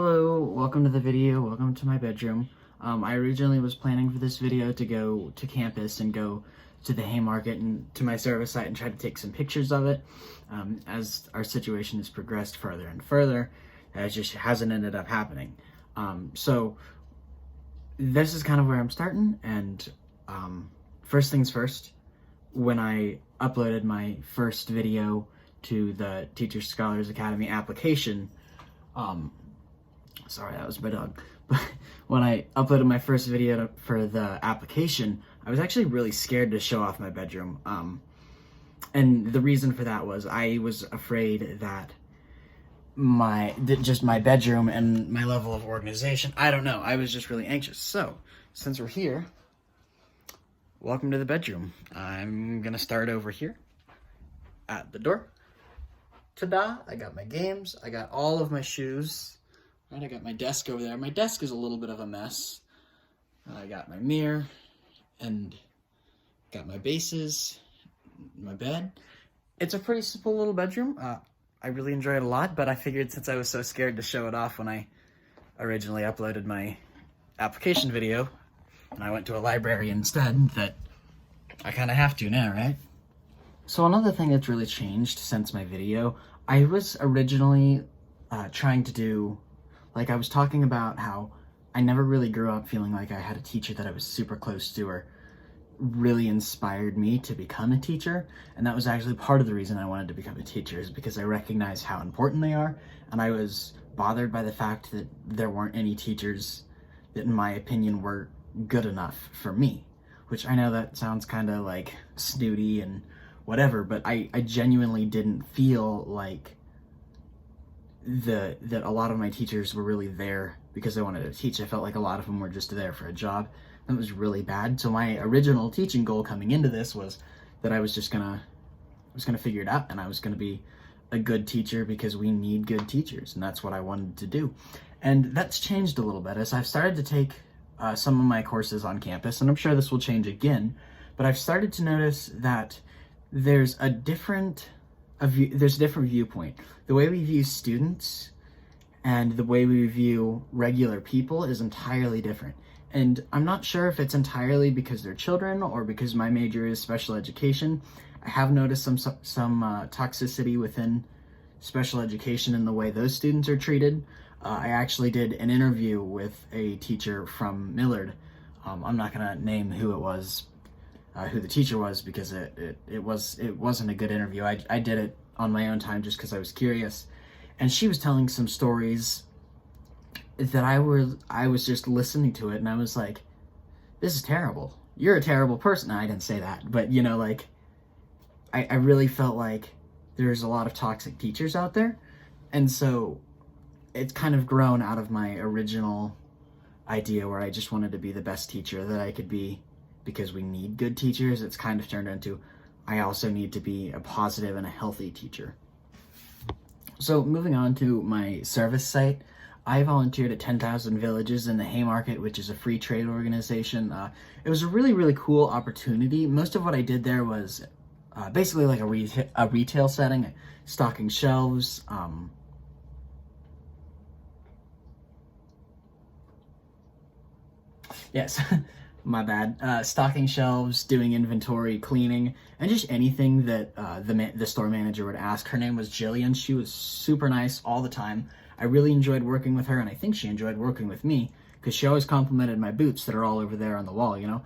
Hello, welcome to the video, welcome to my bedroom. I originally was planning for this video to go to campus and go to the Haymarket and to my service site and try to take some pictures of it. As our situation has progressed further and further, it just hasn't ended up happening. So this is kind of where I'm starting, and first things first, when I uploaded my first video to the Teachers Scholars Academy application, sorry, that was my dog. But when I uploaded my first video for the application, I was actually really scared to show off my bedroom. And the reason for that was I was afraid that my bedroom and my level of organization, I don't know, I was just really anxious. So, since we're here, welcome to the bedroom. I'm gonna start over here at the door. Ta-da! I got my games, I got all of my shoes. Right, I got my desk over there. My desk is a little bit of a mess. I got my mirror and got my bases, my bed. It's a pretty simple little bedroom. I really enjoy it a lot, but I figured since I was so scared to show it off when I originally uploaded my application video, and I went to a library instead, that I kind of have to now, right? So another thing that's really changed since my video, I was originally trying to do, like I was talking about how I never really grew up feeling like I had a teacher that I was super close to or really inspired me to become a teacher. And that was actually part of the reason I wanted to become a teacher, is because I recognized how important they are. And I was bothered by the fact that there weren't any teachers that, in my opinion, were good enough for me. Which I know that sounds kind of like snooty and whatever, but I genuinely didn't feel like that a lot of my teachers were really there because they wanted to teach. I felt like a lot of them were just there for a job. That was really bad. So my original teaching goal coming into this was that I was gonna figure it out, and I was gonna be a good teacher because we need good teachers, and that's what I wanted to do. And that's changed a little bit as I've started to take some of my courses on campus, and I'm sure this will change again, but I've started to notice that there's a different viewpoint. The way we view students and the way we view regular people is entirely different. And I'm not sure if it's entirely because they're children or because my major is special education. I have noticed some toxicity within special education in the way those students are treated. I actually did an interview with a teacher from Millard. I'm not gonna name who it was, who the teacher was, because it wasn't a good interview. I did it on my own time just because I was curious, and she was telling some stories that I was just listening to it, and I was like, this is terrible. You're a terrible person. I didn't say that, but you know, like, I really felt like there's a lot of toxic teachers out there, and so it's kind of grown out of my original idea where I just wanted to be the best teacher that I could be because we need good teachers. It's kind of turned into, I also need to be a positive and a healthy teacher. So moving on to my service site, I volunteered at 10,000 Villages in the Haymarket, which is a free trade organization. It was a really, really cool opportunity. Most of what I did there was basically like a retail setting, stocking shelves, yes, my bad. Stocking shelves, doing inventory, cleaning, and just anything that the store manager would ask. Her name was Jillian. She was super nice all the time. I really enjoyed working with her, and I think she enjoyed working with me because she always complimented my boots that are all over there on the wall, you know?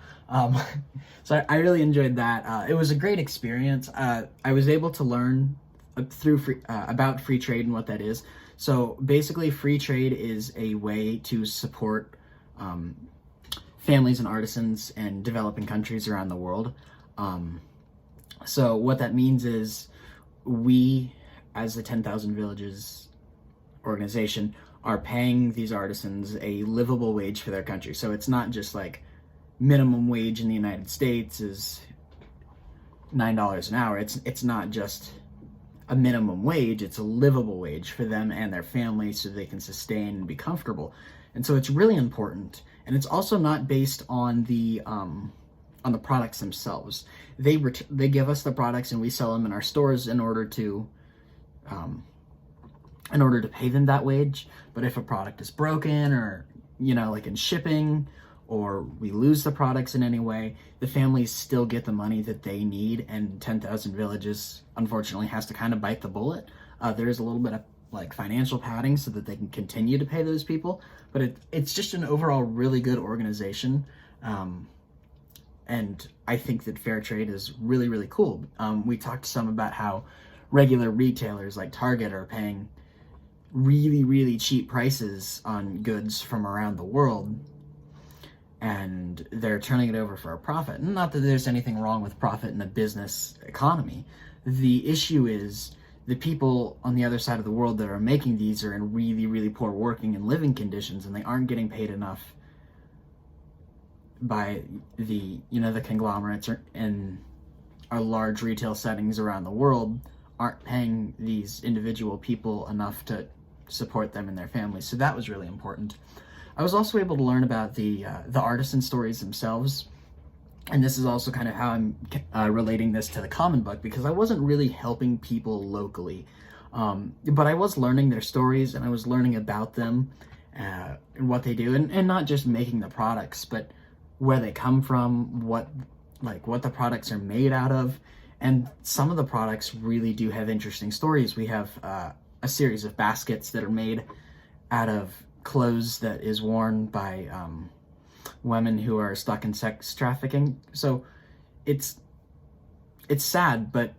So I really enjoyed that. It was a great experience. I was able to learn about free trade and what that is. So basically, free trade is a way to support families and artisans in developing countries around the world. So what that means is we, as the 10,000 Villages organization, are paying these artisans a livable wage for their country. So it's not just like minimum wage in the United States is $9 an hour. It's not just a minimum wage, it's a livable wage for them and their families so they can sustain and be comfortable. And so it's really important. And it's also not based on the products themselves. They give us the products and we sell them in our stores in order to in order to pay them that wage. But if a product is broken, or, you know, like in shipping, or we lose the products in any way, the families still get the money that they need, and 10,000 Villages unfortunately has to kind of bite the bullet. There is a little bit of like financial padding so that they can continue to pay those people, but it's just an overall really good organization. And I think that fair trade is really, really cool. We talked some about how regular retailers like Target are paying really, really cheap prices on goods from around the world, and they're turning it over for a profit. Not that there's anything wrong with profit in a business economy. The issue is the people on the other side of the world that are making these are in really, really poor working and living conditions, and they aren't getting paid enough by the, you know, the conglomerates in our large retail settings around the world aren't paying these individual people enough to support them and their families. So that was really important. I was also able to learn about the artisan stories themselves, and this is also kind of how I'm relating this to the Common Book, because I wasn't really helping people locally, but I was learning their stories, and I was learning about them and what they do, and not just making the products, but where they come from, what the products are made out of. And some of the products really do have interesting stories. We have a series of baskets that are made out of clothes that is worn by women who are stuck in sex trafficking. So it's sad, but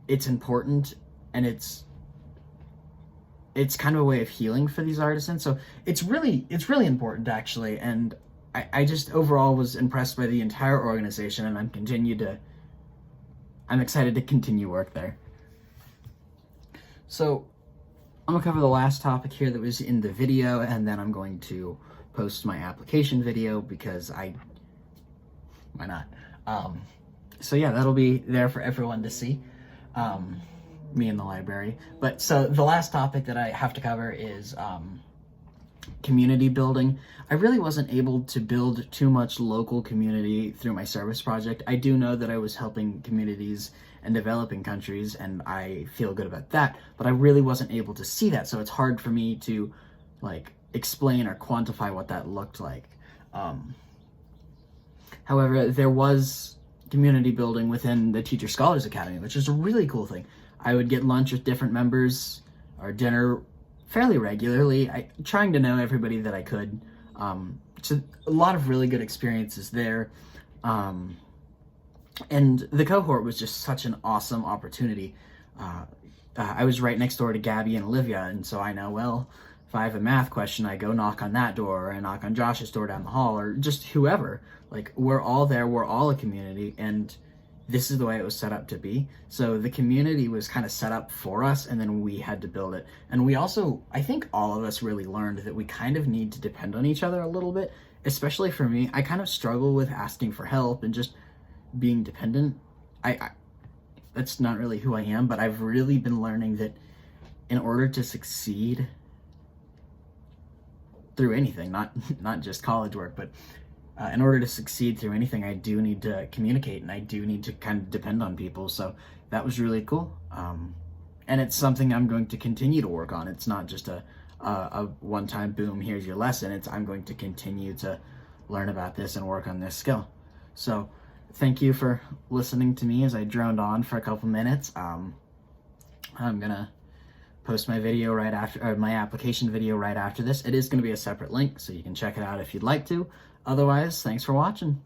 it's important, and it's kind of a way of healing for these artisans. So it's really important, actually. And I just overall was impressed by the entire organization, and I'm excited to continue work there. So I'm gonna cover the last topic here that was in the video, and then I'm going to post my application video, because why not? So yeah, that'll be there for everyone to see, me in the library. But so the last topic that I have to cover is community building. I really wasn't able to build too much local community through my service project. I do know that I was helping communities in developing countries, and I feel good about that, but I really wasn't able to see that, so it's hard for me to like explain or quantify what that looked like. However, there was community building within the Teacher Scholars Academy, which is a really cool thing. I would get lunch with different members, or dinner fairly regularly, trying to know everybody that I could. So a lot of really good experiences there. And the cohort was just such an awesome opportunity. I was right next door to Gabby and Olivia, and so I know, well, if I have a math question, I go knock on that door, or I knock on Josh's door down the hall, or just whoever. Like, we're all there, we're all a community, and this is the way it was set up to be. So the community was kind of set up for us, and then we had to build it. And we also, I think all of us really learned that we kind of need to depend on each other a little bit. Especially for me, I kind of struggle with asking for help and just being dependent. That's not really who I am, but I've really been learning that in order to succeed through anything, not just college work, but in order to succeed through anything, I do need to communicate, and I do need to kind of depend on people. So that was really cool. And it's something I'm going to continue to work on. It's not just a one-time boom, here's your lesson. I'm going to continue to learn about this and work on this skill. So thank you for listening to me as I droned on for a couple minutes. I'm gonna post my video right after, or my application video right after this. It is gonna be a separate link, so you can check it out if you'd like to. Otherwise, thanks for watching.